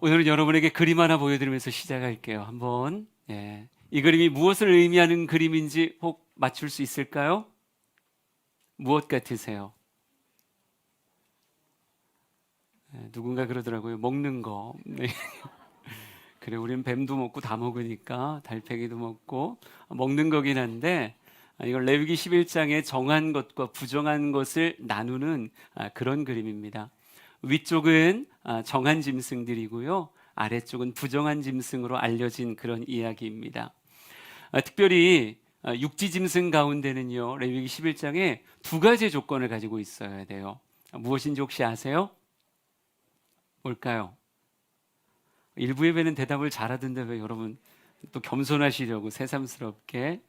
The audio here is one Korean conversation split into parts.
오늘은 여러분에게 그림 하나 보여드리면서 시작할게요. 한번 이 그림이 무엇을 의미하는 그림인지 혹 맞출 수 있을까요? 무엇 같으세요? 누군가 그러더라고요. 먹는 거. 네. 그래, 우리는 뱀도 먹고 다 먹으니까 달팽이도 먹고 먹는 거긴 한데, 이걸 레위기 11장에 정한 것과 부정한 것을 나누는 그런 그림입니다. 위쪽은 정한 짐승들이고요, 아래쪽은 부정한 짐승으로 알려진 그런 이야기입니다. 특별히 육지 짐승 가운데는요, 레위기 11장에 두 가지 조건을 가지고 있어야 돼요. 무엇인지 혹시 아세요? 뭘까요? 일부 예배는 대답을 잘하던데 왜 여러분 또 겸손하시려고 새삼스럽게,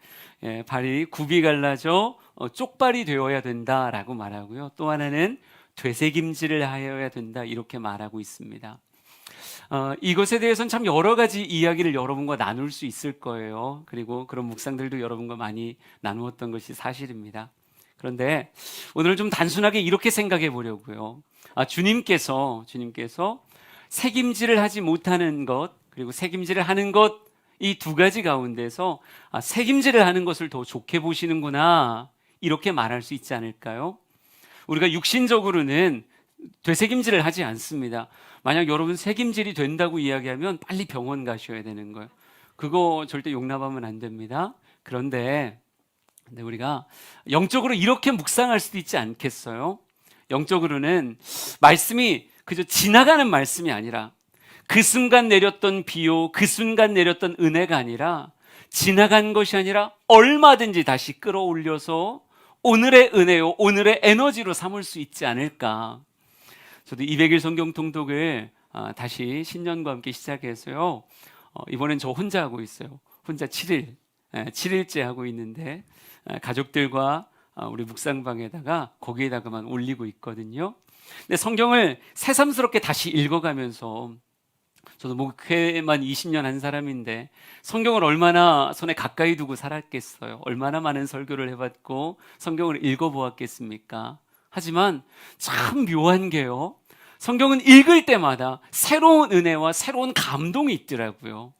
발이 굽이 갈라져 쪽발이 되어야 된다라고 말하고요, 또 하나는 되새김질을 하여야 된다 이렇게 말하고 있습니다. 이것에 대해서는 참 여러 가지 이야기를 여러분과 나눌 수 있을 거예요. 그리고 그런 묵상들도 여러분과 많이 나누었던 것이 사실입니다. 그런데 오늘 좀 단순하게 이렇게 생각해 보려고요. 주님께서 색임질을 하지 못하는 것, 그리고 색임질을 하는 것, 이 두 가지 가운데서 색임질을 하는 것을 더 좋게 보시는구나, 이렇게 말할 수 있지 않을까요? 우리가 육신적으로는 되새김질을 하지 않습니다. 만약 여러분 색임질이 된다고 이야기하면 빨리 병원 가셔야 되는 거예요. 그거 절대 용납하면 안 됩니다. 그런데 우리가 영적으로 이렇게 묵상할 수도 있지 않겠어요? 영적으로는 말씀이 그저 지나가는 말씀이 아니라, 그 순간 내렸던 비요, 그 순간 내렸던 은혜가 아니라, 지나간 것이 아니라 얼마든지 다시 끌어올려서 오늘의 은혜요, 오늘의 에너지로 삼을 수 있지 않을까. 저도 200일 성경 통독을 다시 신년과 함께 시작해서요, 이번엔 저 혼자 하고 있어요. 혼자 7일째 하고 있는데, 가족들과 우리 묵상방에다가 거기에다가만 올리고 있거든요. 근데 성경을 새삼스럽게 다시 읽어가면서, 저도 목회만 20년 한 사람인데 성경을 얼마나 손에 가까이 두고 살았겠어요. 얼마나 많은 설교를 해봤고 성경을 읽어보았겠습니까? 하지만 참 묘한 게요, 성경은 읽을 때마다 새로운 은혜와 새로운 감동이 있더라고요.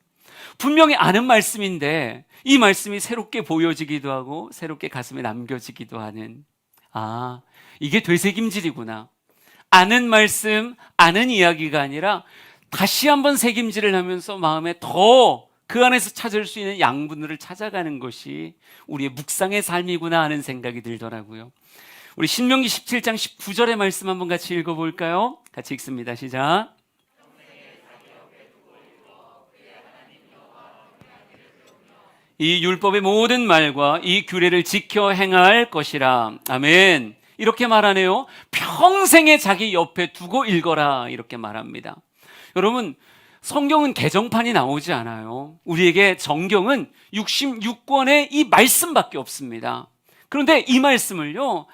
분명히 아는 말씀인데 이 말씀이 새롭게 보여지기도 하고 새롭게 가슴에 남겨지기도 하는, 이게 되새김질이구나. 아는 말씀, 아는 이야기가 아니라 다시 한번 새김질을 하면서 마음에 더 그 안에서 찾을 수 있는 양분들을 찾아가는 것이 우리의 묵상의 삶이구나 하는 생각이 들더라고요. 우리 신명기 17장 19절의 말씀 한번 같이 읽어볼까요? 같이 읽습니다. 시작. 이 율법의 모든 말과 이 규례를 지켜 행할 것이라. 아멘. 이렇게 말하네요. 평생에 자기 옆에 두고 읽어라, 이렇게 말합니다. 여러분, 성경은 개정판이 나오지 않아요. 우리에게 정경은 66권의 이 말씀밖에 없습니다. 그런데 이 말씀을요,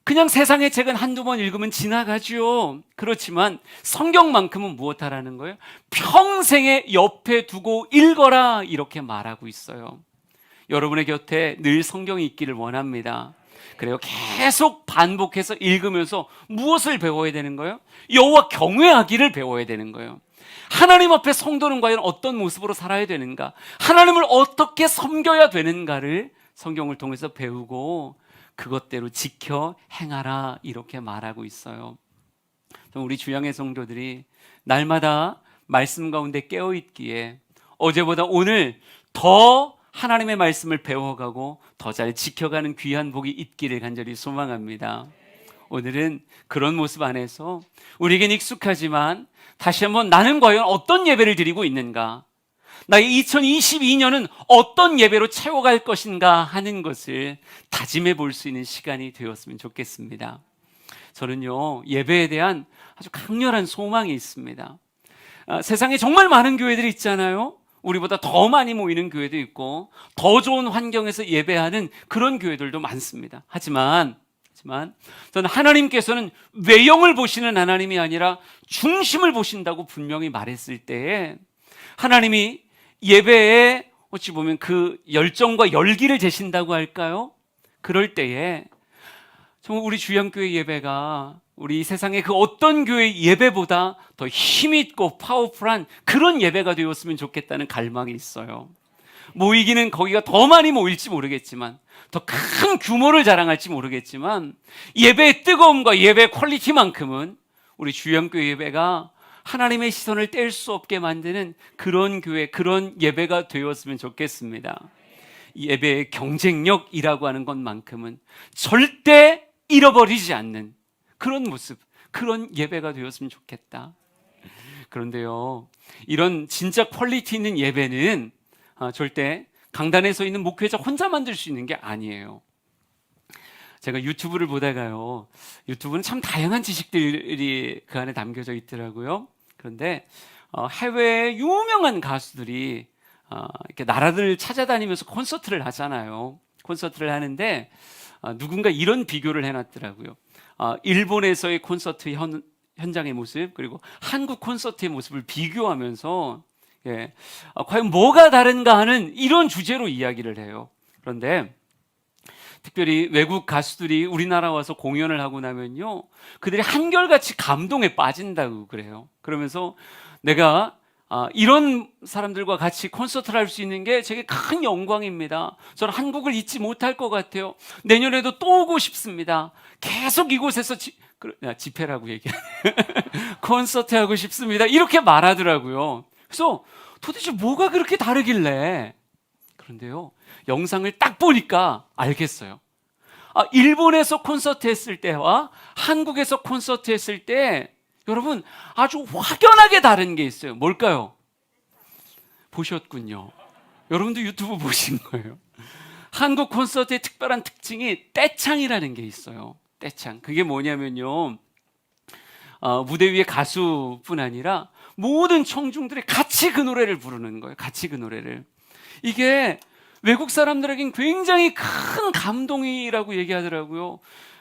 그냥 세상의 책은 한두 번 읽으면 지나가죠. 그렇지만 성경만큼은 무엇하라는 거예요? 평생에 옆에 두고 읽어라, 이렇게 말하고 있어요. 여러분의 곁에 늘 성경이 있기를 원합니다. 그래요. 계속 반복해서 읽으면서 무엇을 배워야 되는 거예요? 여호와 경외하기를 배워야 되는 거예요. 하나님 앞에 성도는 과연 어떤 모습으로 살아야 되는가, 하나님을 어떻게 섬겨야 되는가를 성경을 통해서 배우고 그것대로 지켜 행하라, 이렇게 말하고 있어요. 우리 주양의 성도들이 날마다 말씀 가운데 깨어있기에 어제보다 오늘 더 하나님의 말씀을 배워가고 더 잘 지켜가는 귀한 복이 있기를 간절히 소망합니다. 오늘은 그런 모습 안에서 우리에겐 익숙하지만 다시 한번 나는 과연 어떤 예배를 드리고 있는가, 나의 2022년은 어떤 예배로 채워갈 것인가 하는 것을 다짐해 볼 수 있는 시간이 되었으면 좋겠습니다. 저는요, 예배에 대한 아주 강렬한 소망이 있습니다. 세상에 정말 많은 교회들이 있잖아요. 우리보다 더 많이 모이는 교회도 있고 더 좋은 환경에서 예배하는 그런 교회들도 많습니다. 하지만 저는 하나님께서는 외형을 보시는 하나님이 아니라 중심을 보신다고 분명히 말했을 때에, 하나님이 예배에 어찌 보면 그 열정과 열기를 재신다고 할까요? 그럴 때에 정말 우리 주양교회 예배가 우리 세상의 그 어떤 교회 예배보다 더 힘있고 파워풀한 그런 예배가 되었으면 좋겠다는 갈망이 있어요. 모이기는 거기가 더 많이 모일지 모르겠지만, 더 큰 규모를 자랑할지 모르겠지만, 예배의 뜨거움과 예배의 퀄리티만큼은 우리 주영교회 예배가 하나님의 시선을 뗄 수 없게 만드는 그런 교회, 그런 예배가 되었으면 좋겠습니다. 예배의 경쟁력이라고 하는 것만큼은 절대 잃어버리지 않는 그런 모습, 그런 예배가 되었으면 좋겠다. 그런데요, 이런 진짜 퀄리티 있는 예배는 절대 강단에 서 있는 목회자 혼자 만들 수 있는 게 아니에요. 제가 유튜브를 보다가요, 유튜브는 참 다양한 지식들이 그 안에 담겨져 있더라고요. 그런데 해외의 유명한 가수들이 이렇게 나라들을 찾아다니면서 콘서트를 하잖아요. 콘서트를 하는데 누군가 이런 비교를 해놨더라고요. 일본에서의 콘서트 현장의 모습, 그리고 한국 콘서트의 모습을 비교하면서 과연 뭐가 다른가 하는 이런 주제로 이야기를 해요. 그런데 특별히 외국 가수들이 우리나라 와서 공연을 하고 나면요, 그들이 한결같이 감동에 빠진다고 그래요. 그러면서 내가 이런 사람들과 같이 콘서트를 할 수 있는 게 제게 큰 영광입니다. 저는 한국을 잊지 못할 것 같아요. 내년에도 또 오고 싶습니다. 계속 이곳에서 집회라고 얘기하네. 콘서트 하고 싶습니다. 이렇게 말하더라고요. 그래서 도대체 뭐가 그렇게 다르길래? 그런데요, 영상을 딱 보니까 알겠어요. 일본에서 콘서트 했을 때와 한국에서 콘서트 했을 때 여러분 아주 확연하게 다른 게 있어요. 뭘까요? 보셨군요. 여러분도 유튜브 보신 거예요. 한국 콘서트의 특별한 특징이 떼창이라는 게 있어요. 떼창. 그게 뭐냐면요, 무대 위에 가수뿐 아니라 모든 청중들이 같이 그 노래를 부르는 거예요. 같이 그 노래를. 이게 외국 사람들에겐 굉장히 큰 감동이라고 얘기하더라고요.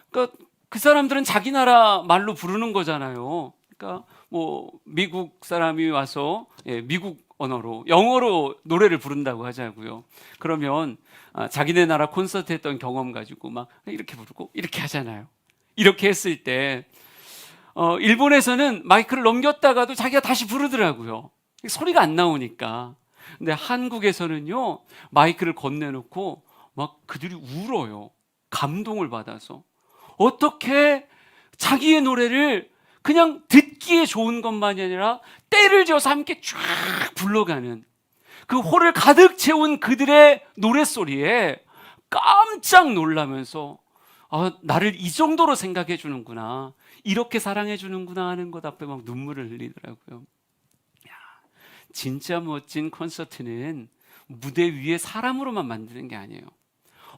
그러니까 그 사람들은 자기 나라 말로 부르는 거잖아요. 그러니까 뭐 미국 사람이 와서 미국 언어로, 영어로 노래를 부른다고 하자고요. 그러면 자기네 나라 콘서트 했던 경험 가지고 막 이렇게 부르고 이렇게 하잖아요. 이렇게 했을 때 일본에서는 마이크를 넘겼다가도 자기가 다시 부르더라고요. 소리가 안 나오니까. 근데 한국에서는요, 마이크를 건네놓고 막 그들이 울어요. 감동을 받아서. 어떻게 자기의 노래를 그냥 듣기에 좋은 것만이 아니라 때를 지어서 함께 쫙 불러가는 그 홀을 가득 채운 그들의 노랫소리에 깜짝 놀라면서 나를 이 정도로 생각해 주는구나, 이렇게 사랑해 주는구나 하는 것 앞에 막 눈물을 흘리더라고요. 진짜 멋진 콘서트는 무대 위에 사람으로만 만드는 게 아니에요.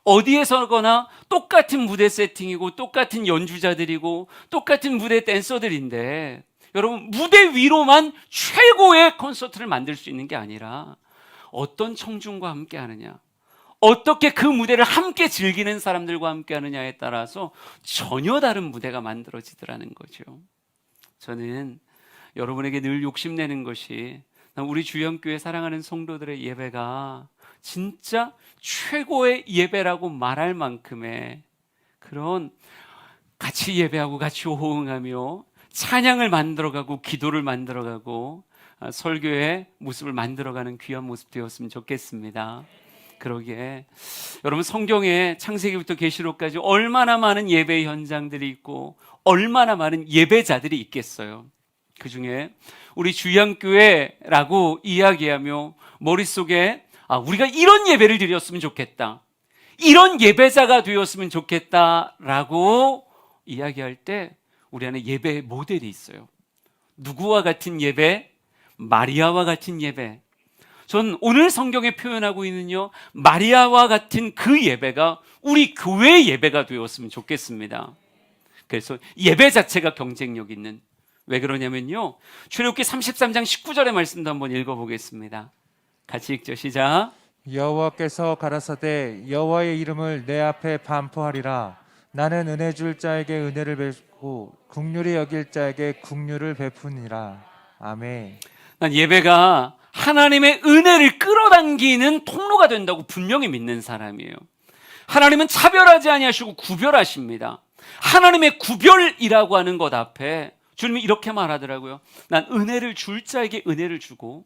어디에서거나 똑같은 무대 세팅이고 똑같은 연주자들이고 똑같은 무대 댄서들인데, 여러분 무대 위로만 최고의 콘서트를 만들 수 있는 게 아니라 어떤 청중과 함께 하느냐, 어떻게 그 무대를 함께 즐기는 사람들과 함께 하느냐에 따라서 전혀 다른 무대가 만들어지더라는 거죠. 저는 여러분에게 늘 욕심내는 것이, 우리 주영교회 사랑하는 성도들의 예배가 진짜 최고의 예배라고 말할 만큼의 그런 같이 예배하고 같이 호응하며 찬양을 만들어가고 기도를 만들어가고 설교의 모습을 만들어가는 귀한 모습 되었으면 좋겠습니다. 그러기에 여러분, 성경에 창세기부터 계시록까지 얼마나 많은 예배 현장들이 있고 얼마나 많은 예배자들이 있겠어요. 그 중에 우리 주양교회라고 이야기하며 머릿속에 우리가 이런 예배를 드렸으면 좋겠다, 이런 예배자가 되었으면 좋겠다라고 이야기할 때 우리 안에 예배 모델이 있어요. 누구와 같은 예배? 마리아와 같은 예배. 전 오늘 성경에 표현하고 있는요, 마리아와 같은 그 예배가 우리 교회의 예배가 되었으면 좋겠습니다. 그래서 예배 자체가 경쟁력 있는, 왜 그러냐면요, 출애굽기 33장 19절의 말씀도 한번 읽어보겠습니다. 같이 읽죠. 시작. 여호와께서 가라사대 여호와의 이름을 내 앞에 반포하리라. 나는 은혜 줄 자에게 은혜를 베푸고 긍휼히 여길 자에게 긍휼을 베푸니라. 아멘. 난 예배가 하나님의 은혜를 끌어당기는 통로가 된다고 분명히 믿는 사람이에요. 하나님은 차별하지 아니하시고 구별하십니다. 하나님의 구별이라고 하는 것 앞에 주님이 이렇게 말하더라고요. 난 은혜를 줄 자에게 은혜를 주고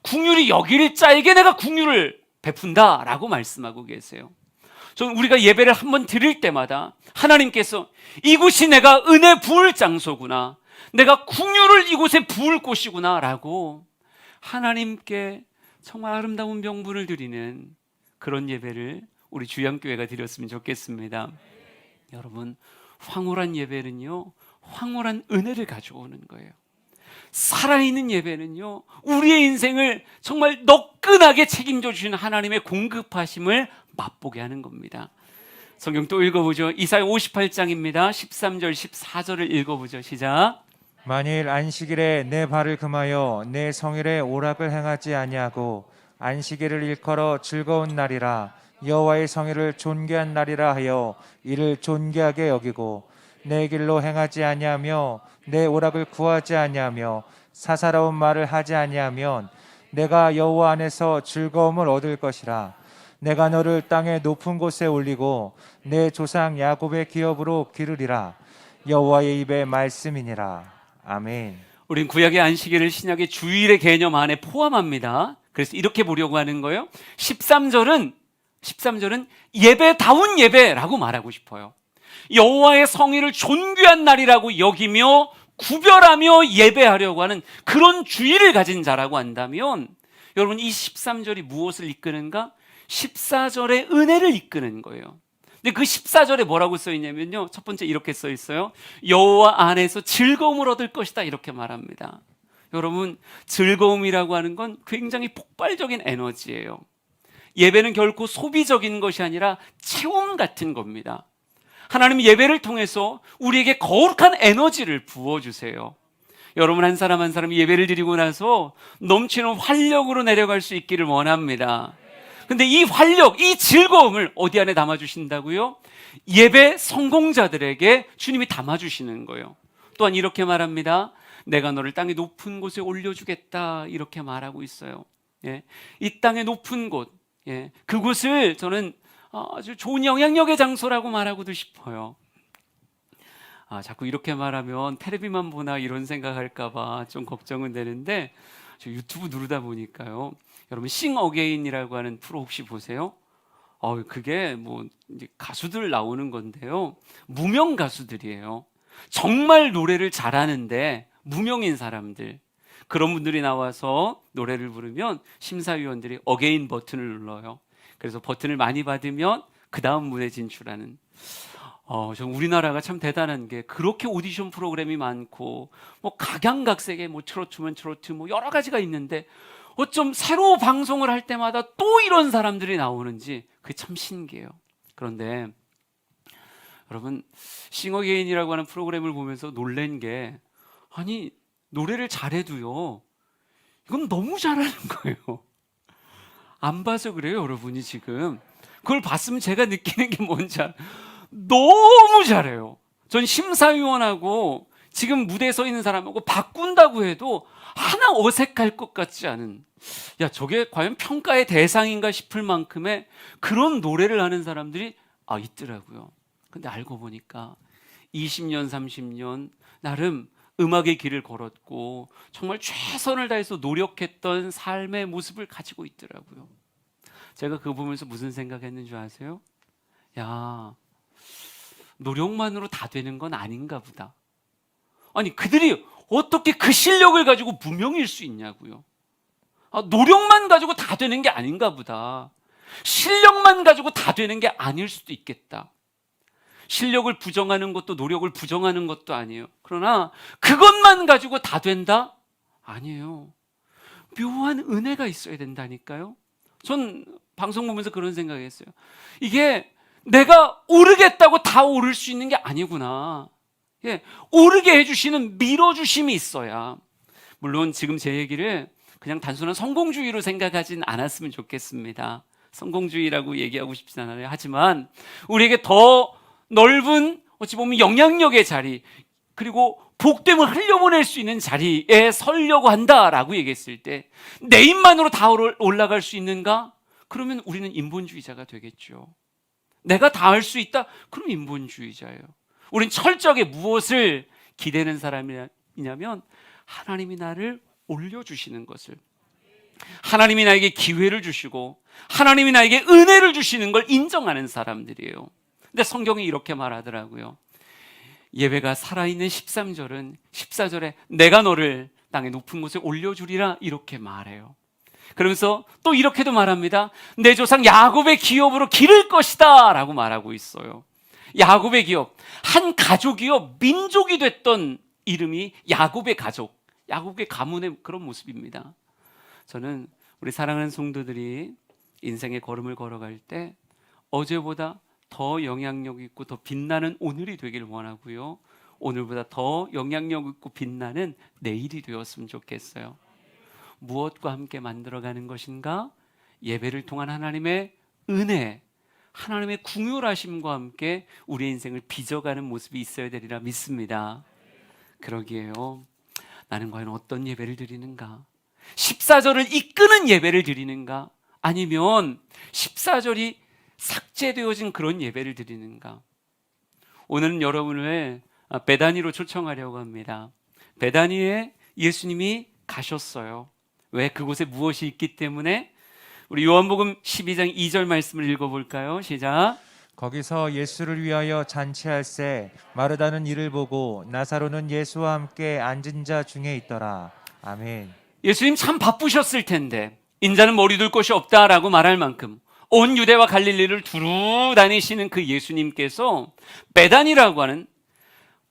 긍휼히 여길 자에게 내가 긍휼을 베푼다라고 말씀하고 계세요. 저는 우리가 예배를 한번 드릴 때마다 하나님께서 이곳이 내가 은혜 부을 장소구나, 내가 긍휼을 이곳에 부을 곳이구나 라고 하나님께 정말 아름다운 명분을 드리는 그런 예배를 우리 주양교회가 드렸으면 좋겠습니다. 여러분, 황홀한 예배는요, 황홀한 은혜를 가져오는 거예요. 살아있는 예배는요, 우리의 인생을 정말 너끈하게 책임져 주시는 하나님의 공급하심을 맛보게 하는 겁니다. 성경 또 읽어보죠. 이사야 58장입니다. 13절 14절을 읽어보죠. 시작. 만일 안식일에 내 발을 금하여 내 성일에 오락을 행하지 아니하고 안식일을 일컬어 즐거운 날이라 여호와의 성일을 존귀한 날이라 하여 이를 존귀하게 여기고 내 길로 행하지 아니하며 내 오락을 구하지 아니하며 사사로운 말을 하지 아니하면 내가 여호와 안에서 즐거움을 얻을 것이라. 내가 너를 땅의 높은 곳에 올리고 내 조상 야곱의 기업으로 기르리라. 여호와의 입의 말씀이니라. 아멘. 우린 구약의 안식일을 신약의 주일의 개념 안에 포함합니다. 그래서 이렇게 보려고 하는 거예요. 13절은 예배다운 예배라고 말하고 싶어요. 여호와의 성일을 존귀한 날이라고 여기며 구별하며 예배하려고 하는 그런 주의를 가진 자라고 한다면, 여러분, 이 13절이 무엇을 이끄는가? 14절의 은혜를 이끄는 거예요. 근데 그 14절에 뭐라고 써 있냐면요, 첫 번째 이렇게 써 있어요. 여호와 안에서 즐거움을 얻을 것이다, 이렇게 말합니다. 여러분, 즐거움이라고 하는 건 굉장히 폭발적인 에너지예요. 예배는 결코 소비적인 것이 아니라 체험 같은 겁니다. 하나님 예배를 통해서 우리에게 거룩한 에너지를 부어주세요. 여러분, 한 사람 한 사람이 예배를 드리고 나서 넘치는 활력으로 내려갈 수 있기를 원합니다. 근데 이 활력, 이 즐거움을 어디 안에 담아주신다고요? 예배 성공자들에게 주님이 담아주시는 거예요. 또한 이렇게 말합니다. 내가 너를 땅의 높은 곳에 올려주겠다, 이렇게 말하고 있어요. 예, 이 땅의 높은 곳, 예, 그곳을 저는 아주 좋은 영향력의 장소라고 말하고도 싶어요. 자꾸 이렇게 말하면 텔레비만 보나 이런 생각할까봐 좀 걱정은 되는데, 저 유튜브 누르다 보니까요, 여러분 싱 어게인이라고 하는 프로 혹시 보세요? 그게 뭐 이제 가수들 나오는 건데요, 무명 가수들이에요. 정말 노래를 잘하는데 무명인 사람들, 그런 분들이 나와서 노래를 부르면 심사위원들이 어게인 버튼을 눌러요. 그래서 버튼을 많이 받으면 그 다음 무대 진출하는. 좀 우리나라가 참 대단한 게, 그렇게 오디션 프로그램이 많고 뭐 각양각색의 뭐 트로트면 트로트 뭐 여러 가지가 있는데, 어쩜 새로 방송을 할 때마다 또 이런 사람들이 나오는지 그게 참 신기해요. 그런데 여러분, 싱어게인이라고 하는 프로그램을 보면서 놀란 게, 아니 노래를 잘해도요, 이건 너무 잘하는 거예요. 안 봐서 그래요, 여러분이 지금. 그걸 봤으면 제가 느끼는 게 뭔지 너무 잘해요. 전 심사위원하고 지금 무대에 서 있는 사람하고 바꾼다고 해도 하나 어색할 것 같지 않은, 야, 저게 과연 평가의 대상인가 싶을 만큼의 그런 노래를 하는 사람들이 있더라고요. 근데 알고 보니까 20년, 30년 나름 음악의 길을 걸었고 정말 최선을 다해서 노력했던 삶의 모습을 가지고 있더라고요. 제가 그거 보면서 무슨 생각했는 줄 아세요? 야, 노력만으로 다 되는 건 아닌가 보다. 아니, 그들이 어떻게 그 실력을 가지고 무명일 수 있냐고요. 노력만 가지고 다 되는 게 아닌가 보다. 실력만 가지고 다 되는 게 아닐 수도 있겠다. 실력을 부정하는 것도 노력을 부정하는 것도 아니에요. 그러나 그것만 가지고 다 된다? 아니에요. 묘한 은혜가 있어야 된다니까요. 전 방송 보면서 그런 생각했어요. 이게 내가 오르겠다고 다 오를 수 있는 게 아니구나. 예, 오르게 해주시는 밀어주심이 있어야. 물론 지금 제 얘기를 그냥 단순한 성공주의로 생각하진 않았으면 좋겠습니다. 성공주의라고 얘기하고 싶진 않아요. 하지만 우리에게 더 넓은, 어찌 보면 영향력의 자리, 그리고 복됨을 흘려보낼 수 있는 자리에 서려고 한다라고 얘기했을 때, 내 힘만으로 다 올라갈 수 있는가? 그러면 우리는 인본주의자가 되겠죠. 내가 다 할 수 있다? 그럼 인본주의자예요. 우린 철저하게 무엇을 기대는 사람이냐면 하나님이 나를 올려주시는 것을, 하나님이 나에게 기회를 주시고 하나님이 나에게 은혜를 주시는 걸 인정하는 사람들이에요. 근데 성경이 이렇게 말하더라고요. 예배가 살아있는 13절은 14절에 내가 너를 땅의 높은 곳에 올려주리라 이렇게 말해요. 그러면서 또 이렇게도 말합니다. 내 조상 야곱의 기업으로 기를 것이다 라고 말하고 있어요. 야곱의 기업, 한 가족이요 민족이 됐던 이름이 야곱의 가족, 야곱의 가문의 그런 모습입니다. 저는 우리 사랑하는 성도들이 인생의 걸음을 걸어갈 때 어제보다 더 영향력 있고 더 빛나는 오늘이 되길 원하고요, 오늘보다 더 영향력 있고 빛나는 내일이 되었으면 좋겠어요. 무엇과 함께 만들어가는 것인가? 예배를 통한 하나님의 은혜, 하나님의 궁휼하심과 함께 우리의 인생을 빚어가는 모습이 있어야 되리라 믿습니다. 그러기에요, 나는 과연 어떤 예배를 드리는가? 14절을 이끄는 예배를 드리는가? 아니면 14절이 삭제되어진 그런 예배를 드리는가? 오늘은 여러분을 베다니로 초청하려고 합니다. 베다니에 예수님이 가셨어요. 왜? 그곳에 무엇이 있기 때문에? 우리 요한복음 12장 2절 말씀을 읽어볼까요? 시작. 거기서 예수를 위하여 잔치할새 마르다는 이를 보고 나사로는 예수와 함께 앉은 자 중에 있더라. 아멘. 예수님 참 바쁘셨을 텐데 인자는 머리 둘 곳이 없다라고 말할 만큼 온 유대와 갈릴리를 두루 다니시는 그 예수님께서 베단이라고 하는,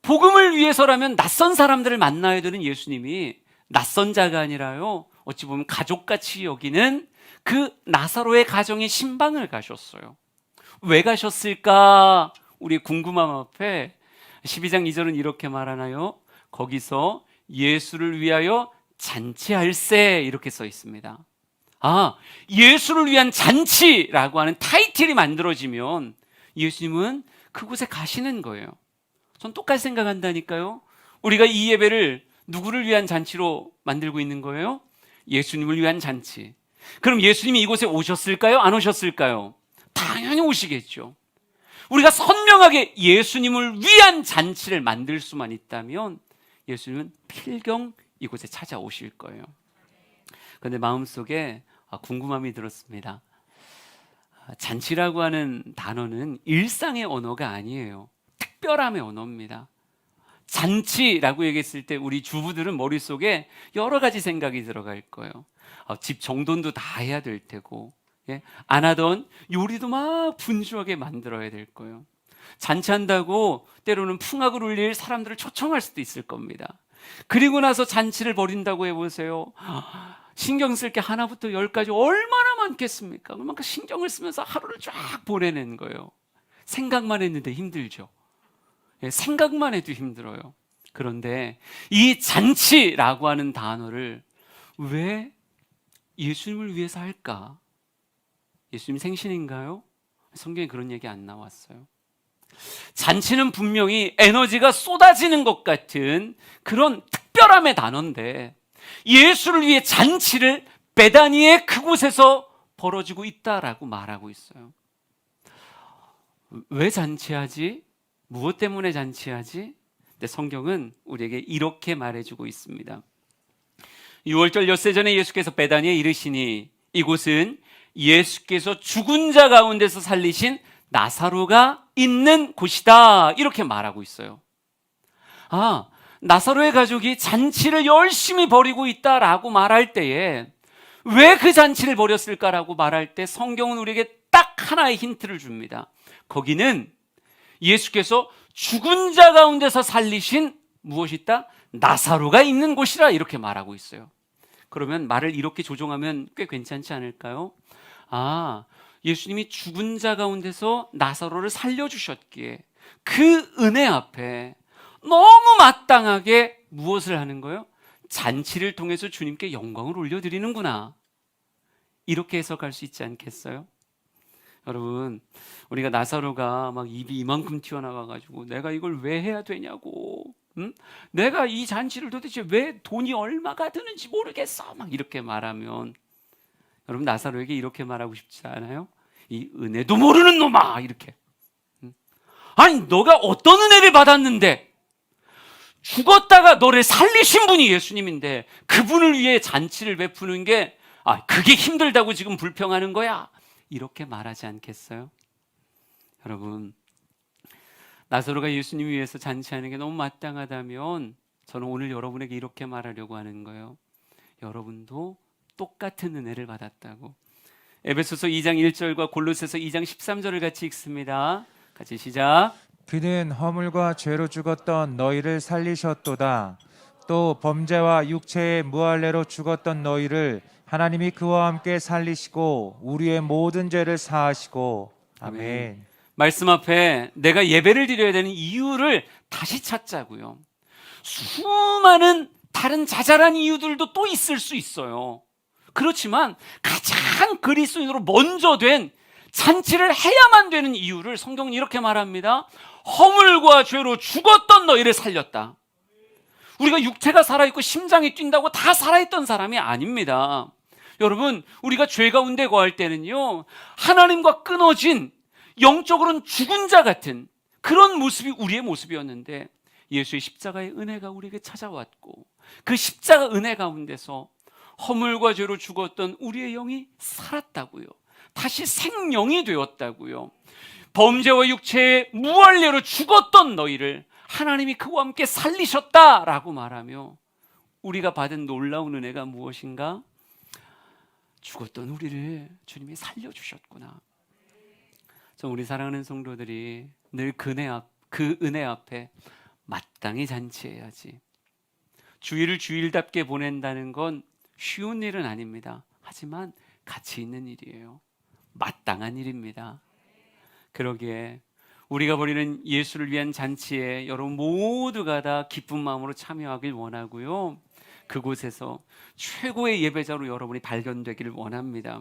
복음을 위해서라면 낯선 사람들을 만나야 되는 예수님이 낯선 자가 아니라요, 어찌 보면 가족같이 여기는 그 나사로의 가정의 신방을 가셨어요. 왜 가셨을까? 우리 궁금함 앞에 12장 2절은 이렇게 말하나요? 거기서 예수를 위하여 잔치할세 이렇게 써 있습니다. 아, 예수를 위한 잔치라고 하는 타이틀이 만들어지면 예수님은 그곳에 가시는 거예요. 전 똑같이 생각한다니까요. 우리가 이 예배를 누구를 위한 잔치로 만들고 있는 거예요? 예수님을 위한 잔치. 그럼 예수님이 이곳에 오셨을까요? 안 오셨을까요? 당연히 오시겠죠. 우리가 선명하게 예수님을 위한 잔치를 만들 수만 있다면 예수님은 필경 이곳에 찾아오실 거예요. 그런데 마음속에 궁금함이 들었습니다. 잔치라고 하는 단어는 일상의 언어가 아니에요. 특별함의 언어입니다. 잔치라고 얘기했을 때 우리 주부들은 머릿속에 여러 가지 생각이 들어갈 거예요. 집 정돈도 다 해야 될 테고, 안 하던 요리도 막 분주하게 만들어야 될 거예요. 잔치한다고 때로는 풍악을 울릴 사람들을 초청할 수도 있을 겁니다. 그리고 나서 잔치를 벌인다고 해보세요. 신경 쓸 게 하나부터 10까지 얼마나 많겠습니까? 그만큼 신경을 쓰면서 하루를 쫙 보내는 거예요. 생각만 했는데 힘들죠. 생각만 해도 힘들어요. 그런데 이 잔치라고 하는 단어를 왜 예수님을 위해서 할까? 예수님 생신인가요? 성경에 그런 얘기 안 나왔어요. 잔치는 분명히 에너지가 쏟아지는 것 같은 그런 특별함의 단어인데 예수를 위해 잔치를 베다니의 그곳에서 벌어지고 있다라고 말하고 있어요. 왜 잔치하지? 무엇 때문에 잔치하지? 근데 성경은 우리에게 이렇게 말해주고 있습니다. 6월절 엿새 전에 예수께서 베다니에 이르시니 이곳은 예수께서 죽은 자 가운데서 살리신 나사로가 있는 곳이다 이렇게 말하고 있어요. 나사로의 가족이 잔치를 열심히 벌이고 있다라고 말할 때에 왜 그 잔치를 벌였을까라고 말할 때 성경은 우리에게 딱 하나의 힌트를 줍니다. 거기는 예수께서 죽은 자 가운데서 살리신 무엇이 있다? 나사로가 있는 곳이라 이렇게 말하고 있어요. 그러면 말을 이렇게 조정하면 꽤 괜찮지 않을까요? 예수님이 죽은 자 가운데서 나사로를 살려주셨기에 그 은혜 앞에 너무 마땅하게 무엇을 하는 거예요? 잔치를 통해서 주님께 영광을 올려드리는구나. 이렇게 해석할 수 있지 않겠어요? 여러분, 우리가 나사로가 막 입이 이만큼 튀어나와가지고 내가 이걸 왜 해야 되냐고, 내가 이 잔치를 도대체 왜 돈이 얼마가 드는지 모르겠어 막 이렇게 말하면 여러분 나사로에게 이렇게 말하고 싶지 않아요? 이 은혜도 모르는 놈아 이렇게. 아니 너가 어떤 은혜를 받았는데 죽었다가 너를 살리신 분이 예수님인데 그분을 위해 잔치를 베푸는 게 그게 힘들다고 지금 불평하는 거야, 이렇게 말하지 않겠어요? 여러분, 나사로가 예수님 위해서 잔치하는 게 너무 마땅하다면 저는 오늘 여러분에게 이렇게 말하려고 하는 거예요. 여러분도 똑같은 은혜를 받았다고. 에베소서 2장 1절과 골로새서 2장 13절을 같이 읽습니다. 같이 시작. 그는 허물과 죄로 죽었던 너희를 살리셨도다. 또 범죄와 육체의 무할례로 죽었던 너희를 하나님이 그와 함께 살리시고 우리의 모든 죄를 사하시고. 아멘. 말씀 앞에 내가 예배를 드려야 되는 이유를 다시 찾자고요. 수많은 다른 자잘한 이유들도 또 있을 수 있어요. 그렇지만 가장 그리스도인으로 먼저 된 잔치를 해야만 되는 이유를 성경은 이렇게 말합니다. 허물과 죄로 죽었던 너희를 살렸다. 우리가 육체가 살아있고 심장이 뛴다고 다 살아있던 사람이 아닙니다. 여러분, 우리가 죄 가운데 거할 때는요, 하나님과 끊어진 영적으로는 죽은 자 같은 그런 모습이 우리의 모습이었는데 예수의 십자가의 은혜가 우리에게 찾아왔고 그 십자가 은혜 가운데서 허물과 죄로 죽었던 우리의 영이 살았다고요. 다시 생명이 되었다고요. 범죄와 육체의 무할례로 죽었던 너희를 하나님이 그와 함께 살리셨다라고 말하며 우리가 받은 놀라운 은혜가 무엇인가? 죽었던 우리를 주님이 살려주셨구나. 저 우리 사랑하는 성도들이 늘 그 은혜 앞에 마땅히 잔치해야지. 주일을 주일답게 보낸다는 건 쉬운 일은 아닙니다. 하지만 가치 있는 일이에요. 마땅한 일입니다. 그러기에 우리가 벌이는 예수를 위한 잔치에 여러분 모두가 다 기쁜 마음으로 참여하길 원하고요. 그곳에서 최고의 예배자로 여러분이 발견되기를 원합니다.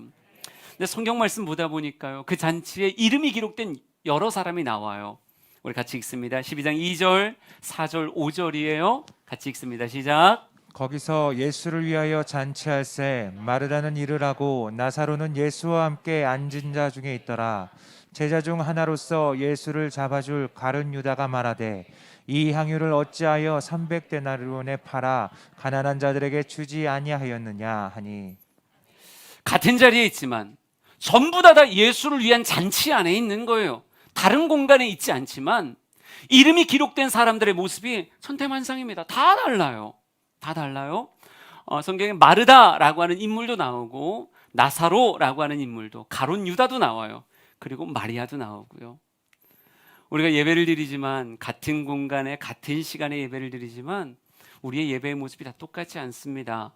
근데 성경 말씀 보다 보니까요, 그 잔치에 이름이 기록된 여러 사람이 나와요. 우리 같이 읽습니다. 12장 2절, 4절, 5절이에요. 같이 읽습니다. 시작. 거기서 예수를 위하여 잔치할새 마르다는 일을 하고 나사로는 예수와 함께 앉은 자 중에 있더라. 제자 중 하나로서 예수를 잡아줄 가룟 유다가 말하되 이 향유를 어찌하여 300데나리온에 팔아 가난한 자들에게 주지 아니하였느냐 하니. 같은 자리에 있지만 전부 다 예수를 위한 잔치 안에 있는 거예요. 다른 공간에 있지 않지만 이름이 기록된 사람들의 모습이 천태만상입니다. 다 달라요. 다 달라요. 성경에 마르다라고 하는 인물도 나오고 나사로라고 하는 인물도, 가룟 유다도 나와요. 그리고 마리아도 나오고요. 우리가 예배를 드리지만 같은 공간에 같은 시간에 예배를 드리지만 우리의 예배의 모습이 다 똑같지 않습니다.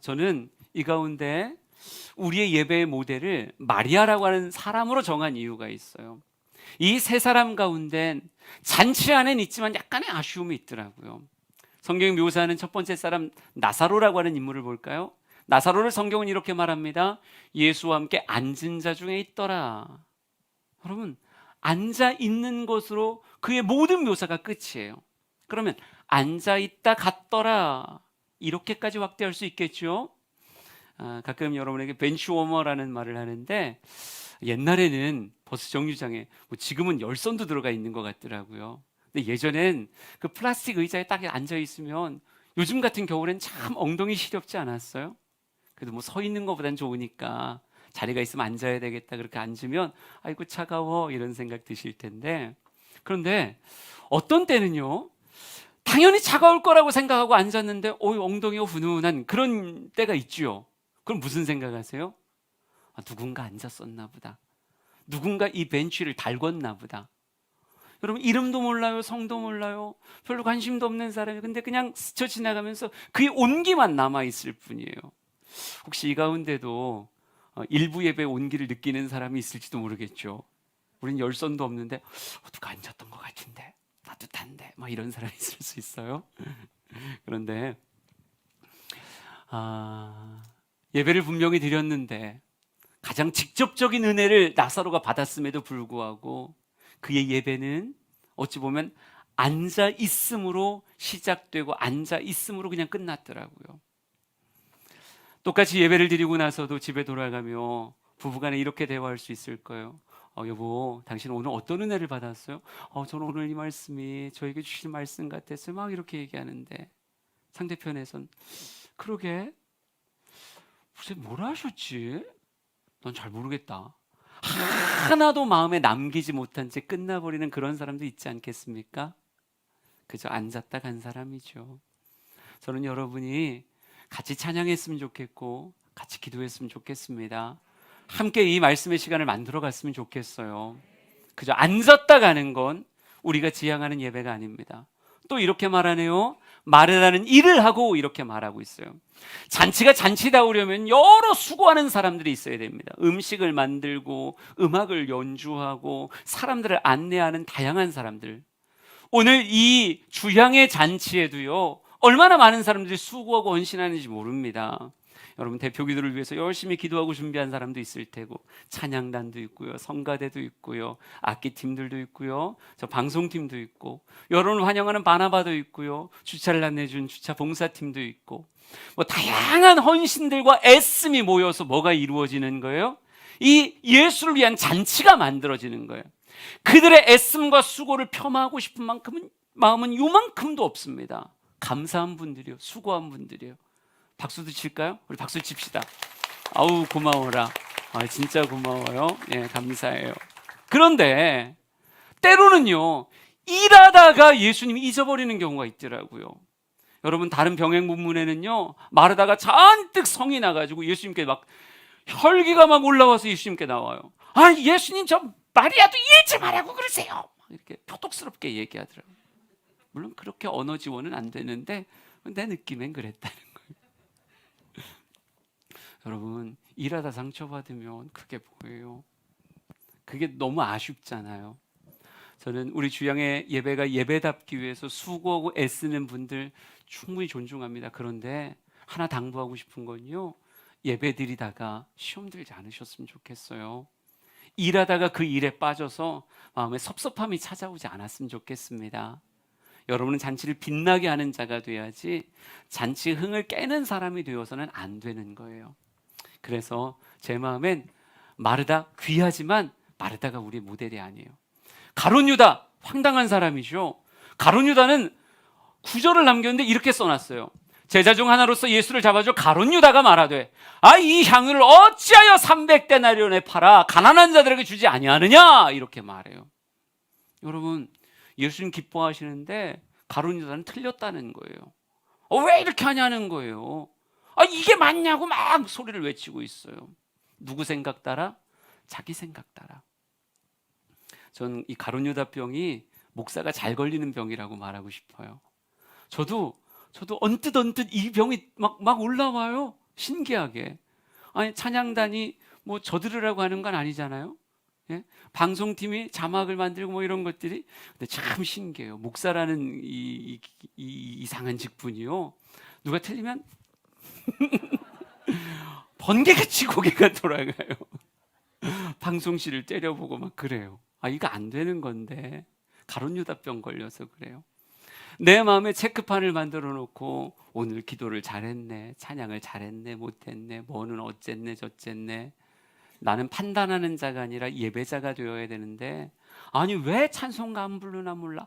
저는 이 가운데 우리의 예배의 모델을 마리아라고 하는 사람으로 정한 이유가 있어요. 이 세 사람 가운데 잔치 안에는 있지만 약간의 아쉬움이 있더라고요. 성경이 묘사하는 첫 번째 사람 나사로라고 하는 인물을 볼까요? 나사로를 성경은 이렇게 말합니다. 예수와 함께 앉은 자 중에 있더라. 여러분, 앉아 있는 것으로 그의 모든 묘사가 끝이에요. 그러면 앉아 있다 갔더라, 이렇게까지 확대할 수 있겠죠. 가끔 여러분에게 벤치워머라는 말을 하는데 옛날에는 버스 정류장에, 지금은 열선도 들어가 있는 것 같더라고요. 근데 예전엔 그 플라스틱 의자에 딱 앉아 있으면 요즘 같은 겨울엔 참 엉덩이 시렵지 않았어요? 그래도 서 있는 것보단 좋으니까 자리가 있으면 앉아야 되겠다, 그렇게 앉으면 아이고 차가워 이런 생각 드실 텐데, 그런데 어떤 때는요, 당연히 차가울 거라고 생각하고 앉았는데 엉덩이가 훈훈한 그런 때가 있죠. 그럼 무슨 생각하세요? 누군가 앉았었나 보다. 누군가 이 벤치를 달궜나 보다. 여러분, 이름도 몰라요, 성도 몰라요, 별로 관심도 없는 사람이 근데 그냥 스쳐 지나가면서 그의 온기만 남아있을 뿐이에요. 혹시 이 가운데도 일부 예배 온기를 느끼는 사람이 있을지도 모르겠죠. 우린 열선도 없는데 누가 앉았던 것 같은데, 따뜻한데, 막 이런 사람이 있을 수 있어요. 그런데 예배를 분명히 드렸는데 가장 직접적인 은혜를 나사로가 받았음에도 불구하고 그의 예배는 어찌 보면 앉아 있음으로 시작되고 앉아 있음으로 그냥 끝났더라고요. 똑같이 예배를 드리고 나서도 집에 돌아가며 부부간에 이렇게 대화할 수 있을 거예요. 여보, 당신 오늘 어떤 은혜를 받았어요? 저는 오늘 이 말씀이 저에게 주신 말씀 같았어요. 막 이렇게 얘기하는데 상대편에선 그러게, 글쎄 뭘 하셨지? 넌 잘 모르겠다. 하나도 마음에 남기지 못한 채 끝나버리는 그런 사람도 있지 않겠습니까? 그저 앉았다 간 사람이죠. 저는 여러분이 같이 찬양했으면 좋겠고 같이 기도했으면 좋겠습니다. 함께 이 말씀의 시간을 만들어 갔으면 좋겠어요. 그저 앉았다 가는 건 우리가 지향하는 예배가 아닙니다. 또 이렇게 말하네요. 말하는 일을 하고 이렇게 말하고 있어요. 잔치가 잔치다우려면 여러 수고하는 사람들이 있어야 됩니다. 음식을 만들고 음악을 연주하고 사람들을 안내하는 다양한 사람들. 오늘 이 주향의 잔치에도요, 얼마나 많은 사람들이 수고하고 헌신하는지 모릅니다. 여러분, 대표 기도를 위해서 열심히 기도하고 준비한 사람도 있을 테고, 찬양단도 있고요, 성가대도 있고요, 악기팀들도 있고요, 저 방송팀도 있고, 여러분을 환영하는 바나바도 있고요, 주차를 안내준 주차 봉사팀도 있고, 뭐 다양한 헌신들과 애씀이 모여서 뭐가 이루어지는 거예요? 이 예수를 위한 잔치가 만들어지는 거예요. 그들의 애씀과 수고를 폄하하고 싶은 만큼은 마음은 요만큼도 없습니다. 감사한 분들이요, 수고한 분들이요. 박수도 칠까요? 우리 박수 칩시다. 아우 고마워라. 진짜 고마워요. 예, 감사해요. 그런데 때로는요, 일하다가 예수님이 잊어버리는 경우가 있더라고요. 여러분, 다른 병행 본문에는요, 마르다가 잔뜩 성이 나가지고 예수님께 막 혈기가 막 올라와서 예수님께 나와요. 예수님, 저 마리아도 잊지 말라고 그러세요. 이렇게 표독스럽게 얘기하더라고요. 물론 그렇게 언어 지원은 안 되는데 내 느낌엔 그랬다는 거예요. 여러분, 일하다 상처받으면 그게 뭐예요? 그게 너무 아쉽잖아요. 저는 우리 주양의 예배가 예배답기 위해서 수고하고 애쓰는 분들 충분히 존중합니다. 그런데 하나 당부하고 싶은 건요, 예배 드리다가 시험 들지 않으셨으면 좋겠어요. 일하다가 그 일에 빠져서 마음에 섭섭함이 찾아오지 않았으면 좋겠습니다. 여러분은 잔치를 빛나게 하는 자가 돼야지 잔치 흥을 깨는 사람이 되어서는 안 되는 거예요. 그래서 제 마음엔 마르다 귀하지만 마르다가 우리의 모델이 아니에요. 가룟 유다 황당한 사람이죠. 가룟 유다는 구절을 남겼는데 이렇게 써놨어요. 제자 중 하나로서 예수를 잡아줘 가룟 유다가 말하되 이 향유를 어찌하여 300데나리온에 팔아 가난한 자들에게 주지 아니하느냐, 이렇게 말해요. 여러분, 예수님 기뻐하시는데 가룟 유다는 틀렸다는 거예요. 왜 이렇게 하냐는 거예요. 이게 맞냐고 막 소리를 외치고 있어요. 누구 생각 따라? 자기 생각 따라. 전 이 가룟 유다 병이 목사가 잘 걸리는 병이라고 말하고 싶어요. 저도 언뜻 이 병이 막 올라와요. 신기하게. 찬양단이 뭐 저들으라고 하는 건 아니잖아요. 예? 방송팀이 자막을 만들고 뭐 이런 것들이. 근데 참 신기해요. 목사라는 이 이상한 직분이요, 누가 틀리면 번개같이 고개가 돌아가요. 방송실을 때려보고 막 그래요. 이거 안 되는 건데 가룟 유다병 걸려서 그래요. 내 마음에 체크판을 만들어 놓고 오늘 기도를 잘했네, 찬양을 잘했네, 못했네, 뭐는 어쨌네 저쨌네. 나는 판단하는 자가 아니라 예배자가 되어야 되는데, 왜 찬송가 안 부르나 몰라,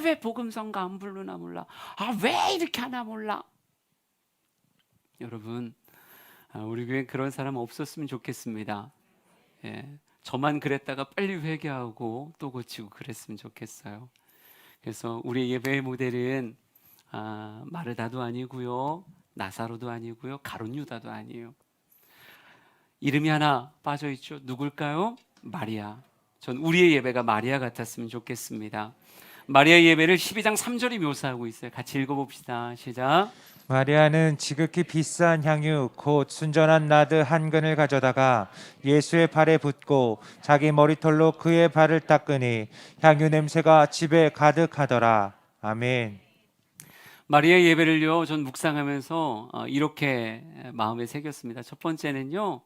왜 복음성가 안 부르나 몰라, 왜 이렇게 하나 몰라. 여러분, 우리 교회 그런 사람 없었으면 좋겠습니다. 예, 저만 그랬다가 빨리 회개하고 또 고치고 그랬으면 좋겠어요. 그래서 우리 예배의 모델은 마르다도 아니고요, 나사로도 아니고요, 가룟 유다도 아니에요. 이름이 하나 빠져 있죠. 누굴까요? 마리아. 전 우리의 예배가 마리아 같았으면 좋겠습니다. 마리아 예배를 12장 3절이 묘사하고 있어요. 같이 읽어봅시다. 시작. 마리아는 지극히 비싼 향유 곧 순전한 나드 한 근을 가져다가 예수의 발에 붓고 자기 머리털로 그의 발을 닦으니 향유 냄새가 집에 가득하더라. 아멘. 마리아 예배를요, 전 묵상하면서 이렇게 마음에 새겼습니다. 첫 번째는요,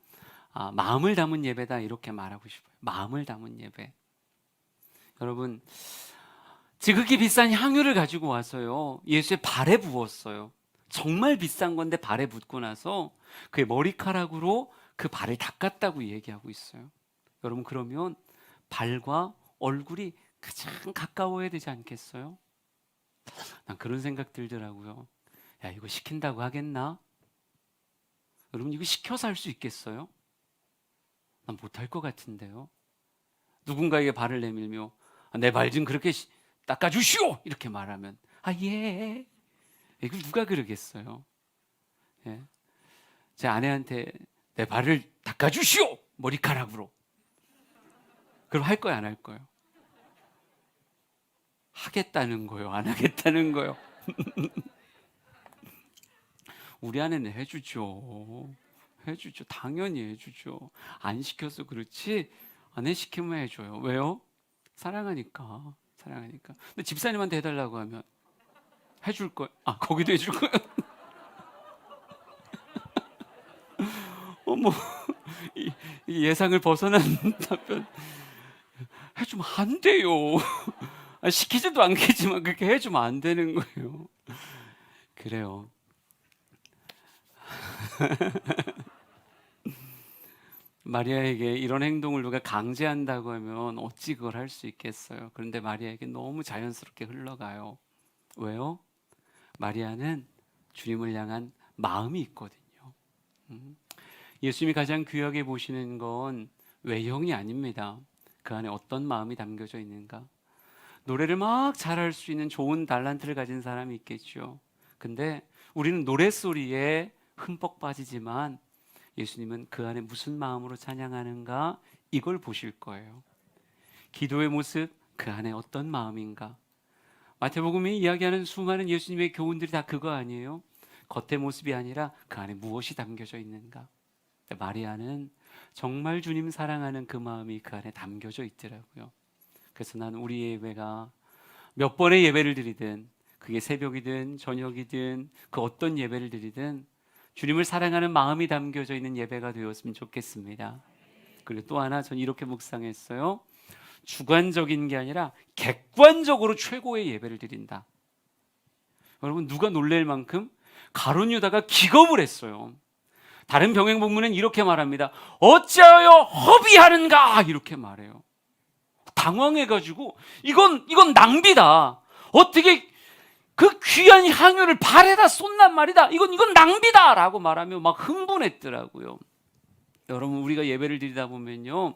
마음을 담은 예배다, 이렇게 말하고 싶어요. 마음을 담은 예배. 여러분, 지극히 비싼 향유를 가지고 와서요, 예수의 발에 부었어요. 정말 비싼 건데 발에 붓고 나서 그의 머리카락으로 그 발을 닦았다고 얘기하고 있어요. 여러분, 그러면 발과 얼굴이 가장 가까워야 되지 않겠어요? 난 그런 생각 들더라고요. 야, 이거 시킨다고 하겠나? 여러분, 이거 시켜서 할 수 있겠어요? 난 못할 것 같은데요. 누군가에게 발을 내밀며 내 발 좀 그렇게 닦아주시오! 이렇게 말하면 예. 이걸 누가 그러겠어요? 예. 제 아내한테 내 발을 닦아주시오! 머리카락으로. 그럼 할 거야, 안 할 거예요? 하겠다는 거요, 안 하겠다는 거요? 우리 아내는 해주죠. 해주죠. 당연히 해주죠. 안 시켜서 그렇지 아내 시키면 해줘요. 왜요? 사랑하니까. 사랑하니까. 근데 집사님한테 해달라고 하면 해줄 거예요. 거기도 해줄 거예요. 어머, 이 예상을 벗어난 답변. 해주면 안 돼요. 시키지도 않겠지만 그렇게 해주면 안 되는 거예요. 그래요. 마리아에게 이런 행동을 누가 강제한다고 하면 어찌 그걸 할 수 있겠어요. 그런데 마리아에게 너무 자연스럽게 흘러가요. 왜요? 마리아는 주님을 향한 마음이 있거든요. 예수님이 가장 귀하게 보시는 건 외형이 아닙니다. 그 안에 어떤 마음이 담겨져 있는가. 노래를 막 잘할 수 있는 좋은 달란트를 가진 사람이 있겠죠. 근데 우리는 노랫소리에 흠뻑 빠지지만 예수님은 그 안에 무슨 마음으로 찬양하는가 이걸 보실 거예요. 기도의 모습, 그 안에 어떤 마음인가. 마태복음이 이야기하는 수많은 예수님의 교훈들이 다 그거 아니에요? 겉의 모습이 아니라 그 안에 무엇이 담겨져 있는가. 마리아는 정말 주님 사랑하는 그 마음이 그 안에 담겨져 있더라고요. 그래서 난 우리 예배가 몇 번의 예배를 드리든, 그게 새벽이든 저녁이든 그 어떤 예배를 드리든 주님을 사랑하는 마음이 담겨져 있는 예배가 되었으면 좋겠습니다. 그리고 또 하나 전 이렇게 묵상했어요. 주관적인 게 아니라 객관적으로 최고의 예배를 드린다. 여러분, 누가 놀랄 만큼 가룟 유다가 기겁을 했어요. 다른 병행 본문은 이렇게 말합니다. 어찌하여 허비하는가 이렇게 말해요. 당황해가지고 이건 낭비다. 어떻게 그 귀한 향유를 발에다 쏟난 말이다. 이건 낭비다라고 말하며 막 흥분했더라고요. 여러분, 우리가 예배를 드리다 보면요,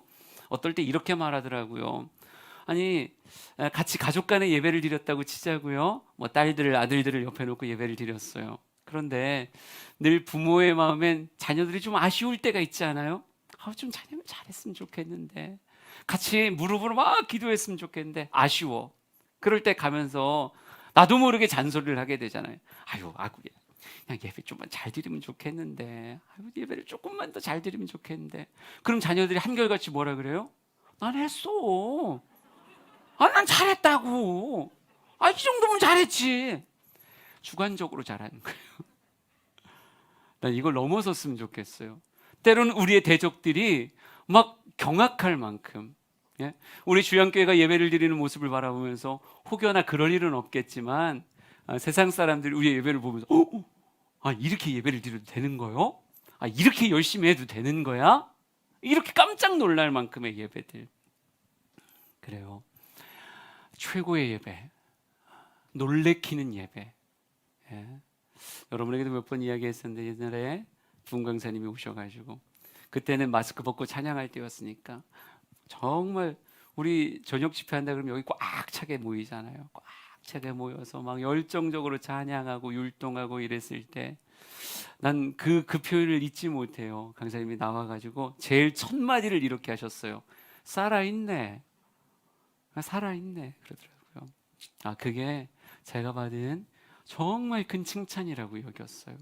어떨 때 이렇게 말하더라고요. 아니, 같이 가족 간에 예배를 드렸다고 치자고요. 뭐 딸들을, 아들들을 옆에 놓고 예배를 드렸어요. 그런데 늘 부모의 마음엔 자녀들이 좀 아쉬울 때가 있지 않아요? 좀 자녀는 잘했으면 좋겠는데, 같이 무릎으로 막 기도했으면 좋겠는데 아쉬워. 그럴 때 가면서 나도 모르게 잔소리를 하게 되잖아요. 그냥 예배 좀만 잘 드리면 좋겠는데, 예배를 조금만 더 잘 드리면 좋겠는데. 그럼 자녀들이 한결같이 뭐라 그래요? 난 했어. 난 잘했다고. 이 정도면 잘했지. 주관적으로 잘하는 거예요. 난 이걸 넘어섰으면 좋겠어요. 때로는 우리의 대적들이 막 경악할 만큼, 우리 주양교회가 예배를 드리는 모습을 바라보면서 혹여나 그럴 일은 없겠지만 세상 사람들이 우리의 예배를 보면서 이렇게 예배를 드려도 되는 거요? 이렇게 열심히 해도 되는 거야? 이렇게 깜짝 놀랄 만큼의 예배들. 그래요. 최고의 예배, 놀래키는 예배. 여러분에게도 몇 번 이야기했었는데, 옛날에 부흥 강사님이 오셔가지고 그때는 마스크 벗고 찬양할 때였으니까 정말 우리 저녁 집회한다 그러면 여기 꽉 차게 모이잖아요. 꽉 차게 모여서 막 열정적으로 찬양하고 율동하고 이랬을 때 난 그 표현을 잊지 못해요. 강사님이 나와가지고 제일 첫 마디를 이렇게 하셨어요. 살아있네. 살아있네 그러더라고요. 그게 제가 받은 정말 큰 칭찬이라고 여겼어요.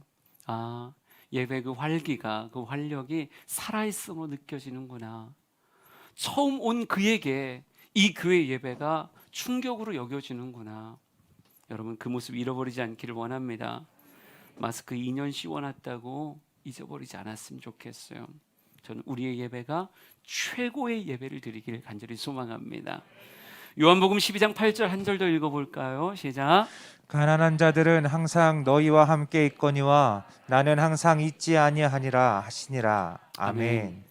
예배 그 활기가, 그 활력이 살아있음으로 느껴지는구나. 처음 온 그에게 이 교회 예배가 충격으로 여겨지는구나. 여러분, 그 모습 잃어버리지 않기를 원합니다. 마스크 2년 씌워놨다고 잊어버리지 않았으면 좋겠어요. 저는 우리의 예배가 최고의 예배를 드리기를 간절히 소망합니다. 요한복음 12장 8절 한 절 더 읽어볼까요? 시작. 가난한 자들은 항상 너희와 함께 있거니와 나는 항상 있지 아니하니라 하시니라. 아멘.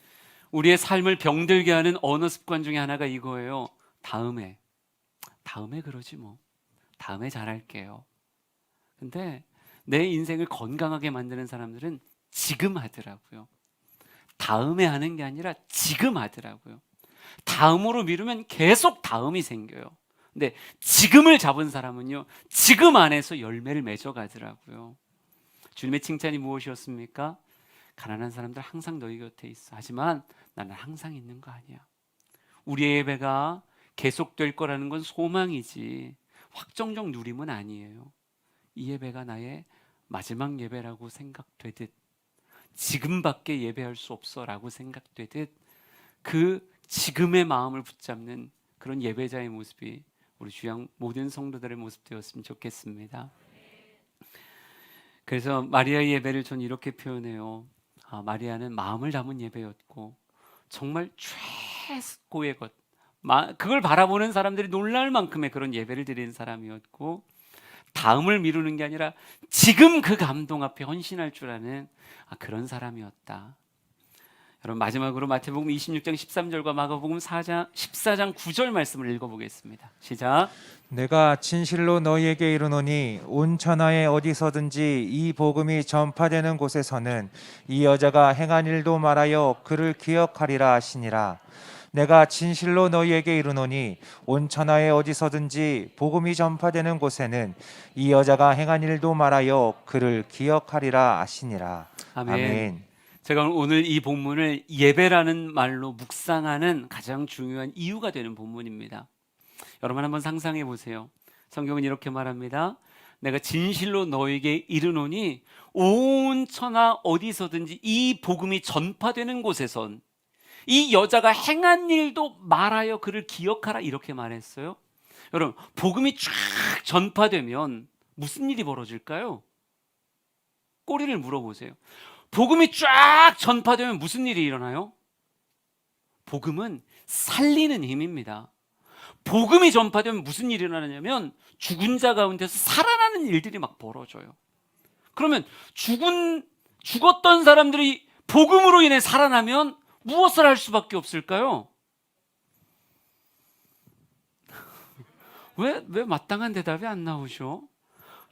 우리의 삶을 병들게 하는 언어 습관 중에 하나가 이거예요. 다음에 그러지 뭐. 다음에 잘할게요. 근데 내 인생을 건강하게 만드는 사람들은 지금 하더라고요. 다음에 하는 게 아니라 지금 하더라고요. 다음으로 미루면 계속 다음이 생겨요. 근데 지금을 잡은 사람은요, 지금 안에서 열매를 맺어가더라고요. 주님의 칭찬이 무엇이었습니까? 가난한 사람들 항상 너희 곁에 있어. 하지만 나는 항상 있는 거 아니야. 우리의 예배가 계속될 거라는 건 소망이지 확정적 누림은 아니에요. 이 예배가 나의 마지막 예배라고 생각되듯, 지금밖에 예배할 수 없어 라고 생각되듯, 그 지금의 마음을 붙잡는 그런 예배자의 모습이 우리 주양 모든 성도들의 모습 되었으면 좋겠습니다. 그래서 마리아의 예배를 전 이렇게 표현해요. 마리아는 마음을 담은 예배였고 정말 최고의 것, 그걸 바라보는 사람들이 놀랄 만큼의 그런 예배를 드리는 사람이었고, 다음을 미루는 게 아니라 지금 그 감동 앞에 헌신할 줄 아는 그런 사람이었다. 여러분, 마지막으로 마태복음 26장 13절과 마가복음 14장 9절 말씀을 읽어보겠습니다. 시작. 내가 진실로 너희에게 이르노니 온 천하에 어디서든지 이 복음이 전파되는 곳에서는 이 여자가 행한 일도 말하여 그를 기억하리라 하시니라. 내가 진실로 너희에게 이르노니 온 천하에 어디서든지 복음이 전파되는 곳에는 이 여자가 행한 일도 말하여 그를 기억하리라 하시니라. 아멘. 아멘. 제가 오늘 이 본문을 예배라는 말로 묵상하는 가장 중요한 이유가 되는 본문입니다. 여러분 한번 상상해 보세요. 성경은 이렇게 말합니다. 내가 진실로 너에게 이르노니 온 천하 어디서든지 이 복음이 전파되는 곳에선 이 여자가 행한 일도 말하여 그를 기억하라, 이렇게 말했어요. 여러분, 복음이 쫙 전파되면 무슨 일이 벌어질까요? 꼬리를 물어보세요. 복음이 쫙 전파되면 무슨 일이 일어나요? 복음은 살리는 힘입니다. 복음이 전파되면 무슨 일이 일어나냐면 죽은 자 가운데서 살아나는 일들이 막 벌어져요. 그러면 죽었던 사람들이 복음으로 인해 살아나면 무엇을 할 수밖에 없을까요? 왜 마땅한 대답이 안 나오죠?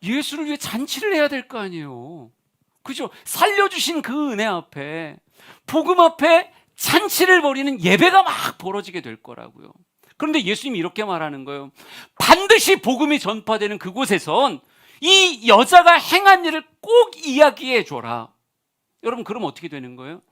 예수를 위해 잔치를 해야 될 거 아니에요. 그죠? 살려주신 그 은혜 앞에, 복음 앞에 잔치를 벌이는 예배가 막 벌어지게 될 거라고요. 그런데 예수님이 이렇게 말하는 거예요. 반드시 복음이 전파되는 그곳에선 이 여자가 행한 일을 꼭 이야기해 줘라. 여러분, 그럼 어떻게 되는 거예요?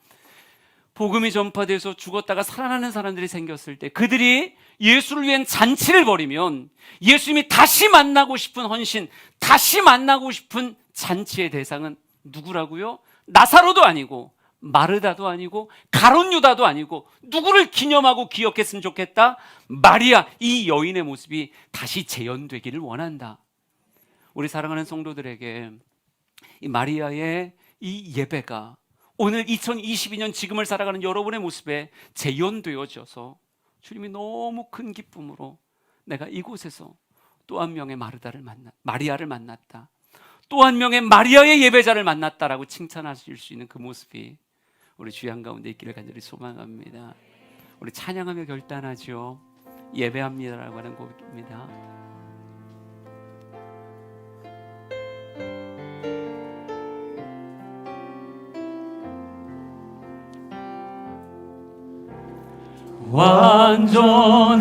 복음이 전파돼서 죽었다가 살아나는 사람들이 생겼을 때 그들이 예수를 위한 잔치를 벌이면 예수님이 다시 만나고 싶은 헌신, 다시 만나고 싶은 잔치의 대상은 누구라고요? 나사로도 아니고 마르다도 아니고 가룟 유다도 아니고 누구를 기념하고 기억했으면 좋겠다? 마리아, 이 여인의 모습이 다시 재현되기를 원한다. 우리 사랑하는 성도들에게 이 마리아의 이 예배가 오늘 2022년 지금을 살아가는 여러분의 모습에 재현되어져서 주님이 너무 큰 기쁨으로 내가 이곳에서 또 한 명의 마리아를 만났다, 또 한 명의 마리아의 예배자를 만났다라고 칭찬하실 수 있는 그 모습이 우리 주의 한가운데 있기를 간절히 소망합니다. 우리 찬양하며 결단하죠. 예배합니다라고 하는 곡입니다.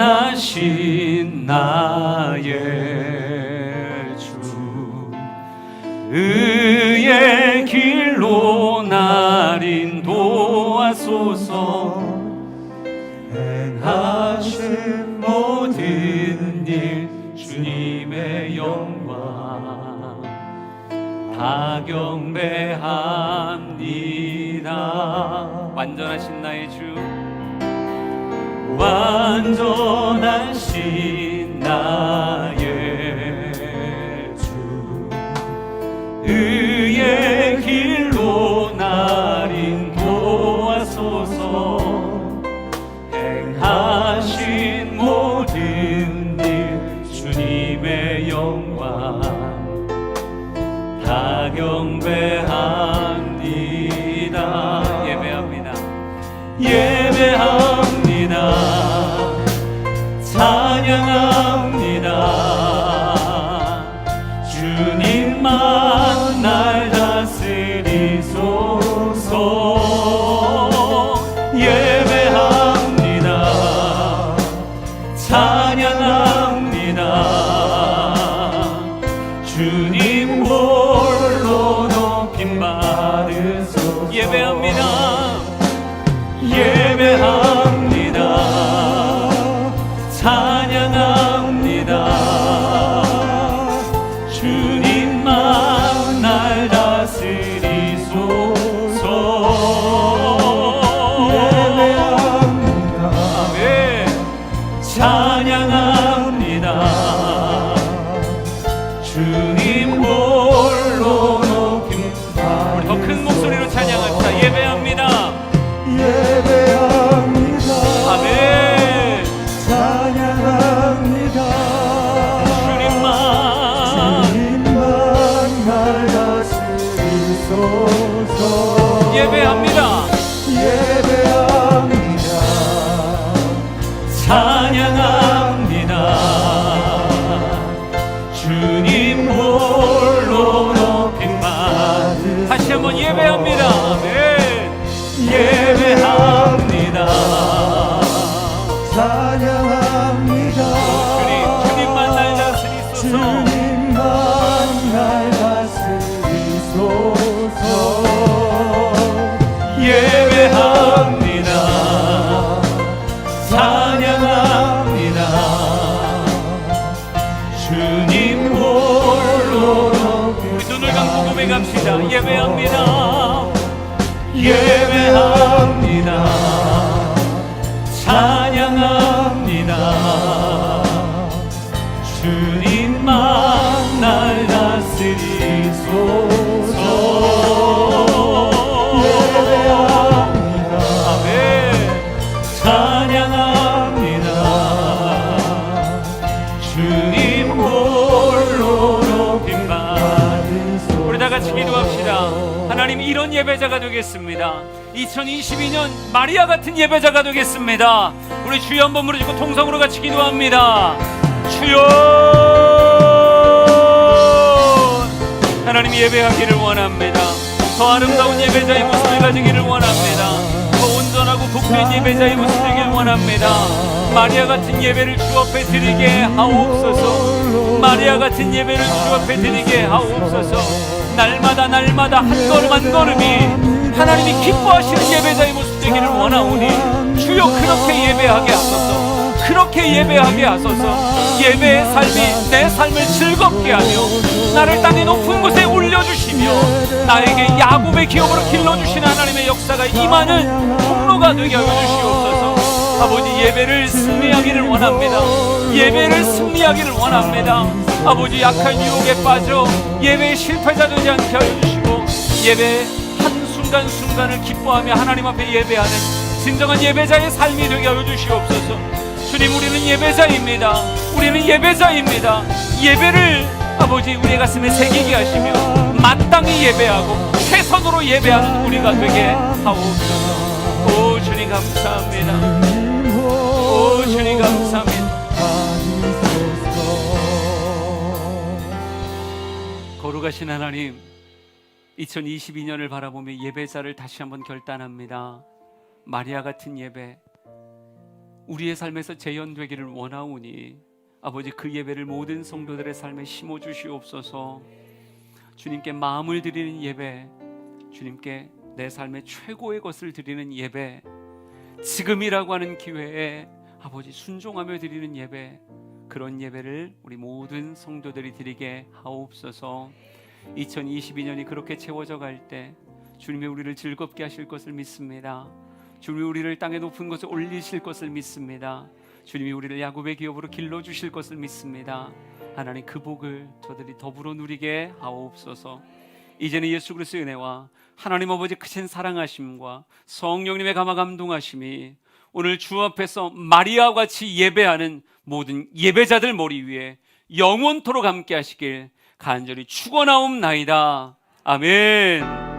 완전하신 나의 주, 의의 길로 날 인도하소서. 행하신 모든 일 주님의 영광 다 경배합니다. 완전하신 나의 주, 완전하신 나의 주, 의의 길로 날 인도하소서. 행하신 모든 일 주님의 영광 다 경배합니다. 예배합니다. 예배합니다. 찬양합니다. 주님만 날 다스리소서. 예배합니다. 찬양합니다. 주님 홀로 높임 받으소서. 예배합니다. 예배합니다. 찬양합니다. 주님만 날 다스리소서. 예배합니다. 아멘. 찬양합니다. 주님 홀로 높임. 우리 더 큰 목소리로 찬양합시다. 예배합니다. 예배합니다. 아멘. 찬양합니다. 주님만 날 다스리소서. 예배합니다. 예배합니다. 찬양합니다. 주님 홀로 높임 받으소서. 다시 한번 예배합니다. 아멘. 예배합니다. 찬양합니다. 주님만 날 다스리소서. 주님만 날 다스리소서. 예배합니다. 찬양합니다. 주님 홀로 우리 눈을 감고 고백합시다. 예배합니다. 예배합니다. 찬양합니다. 주님만 날 다스리소서. 예배합니다. 아멘. 찬양합니다. 주님 홀로 높임 받으소서. 우리 다 같이 기도합시다. 하나님, 이런 예배자가 되겠습니다. 2022년 마리아 같은 예배자가 되겠습니다. 우리 주여 한번 부르시고 통성으로 같이 기도합니다. 주여, 하나님 예배하기를 원합니다. 더 아름다운 예배자의 모습을 가지기를 원합니다. 더 온전하고 복된 예배자의 모습을 되기를 원합니다. 마리아 같은 예배를 주 앞에 드리게 하옵소서. 마리아 같은 예배를 주 앞에 드리게 하옵소서. 날마다 한 걸음 한 걸음이 하나님이 기뻐하시는 예배자의 모습 되기를 원하오니 주여 그렇게 예배하게 하소서. 그렇게 예배하게 하소서. 예배의 삶이 내 삶을 즐겁게 하며 나를 땅의 높은 곳에 올려주시며 나에게 야곱의 기업으로 길러주시는 하나님의 역사가 임하는 통로가 되게 하여 주시옵소서. 아버지, 예배를 승리하기를 원합니다. 예배를 승리하기를 원합니다. 아버지, 약한 유혹에 빠져 예배에 실패자 되지 않게 하여 주시고 예배 한순간순간을 기뻐하며 하나님 앞에 예배하는 진정한 예배자의 삶이 되게 하여 주시옵소서. 주님, 우리는 예배자입니다. 우리는 예배자입니다. 예배를 아버지 우리의 가슴에 새기게 하시며 마땅히 예배하고 최선으로 예배하는 우리가 되게 하옵소서. 오 주님 감사합니다. 오 주님 감사합니다. 거룩하신 하나님, 2022년을 바라보며 예배자를 다시 한번 결단합니다. 마리아 같은 예배 우리의 삶에서 재현되기를 원하오니 아버지, 그 예배를 모든 성도들의 삶에 심어 주시옵소서. 주님께 마음을 드리는 예배, 주님께 내 삶의 최고의 것을 드리는 예배, 지금이라고 하는 기회에 아버지 순종하며 드리는 예배, 그런 예배를 우리 모든 성도들이 드리게 하옵소서. 2022년이 그렇게 채워져 갈 때 주님이 우리를 즐겁게 하실 것을 믿습니다. 주님이 우리를 땅의 높은 곳에 올리실 것을 믿습니다. 주님이 우리를 야곱의 기업으로 길러주실 것을 믿습니다. 하나님, 그 복을 저들이 더불어 누리게 하옵소서. 이제는 예수 그리스도의 은혜와 하나님 아버지 크신 사랑하심과 성령님의 감화 감동하심이 오늘 주 앞에서 마리아와 같이 예배하는 모든 예배자들 머리 위에 영원토록 함께 하시길 간절히 축원하옵나이다. 아멘.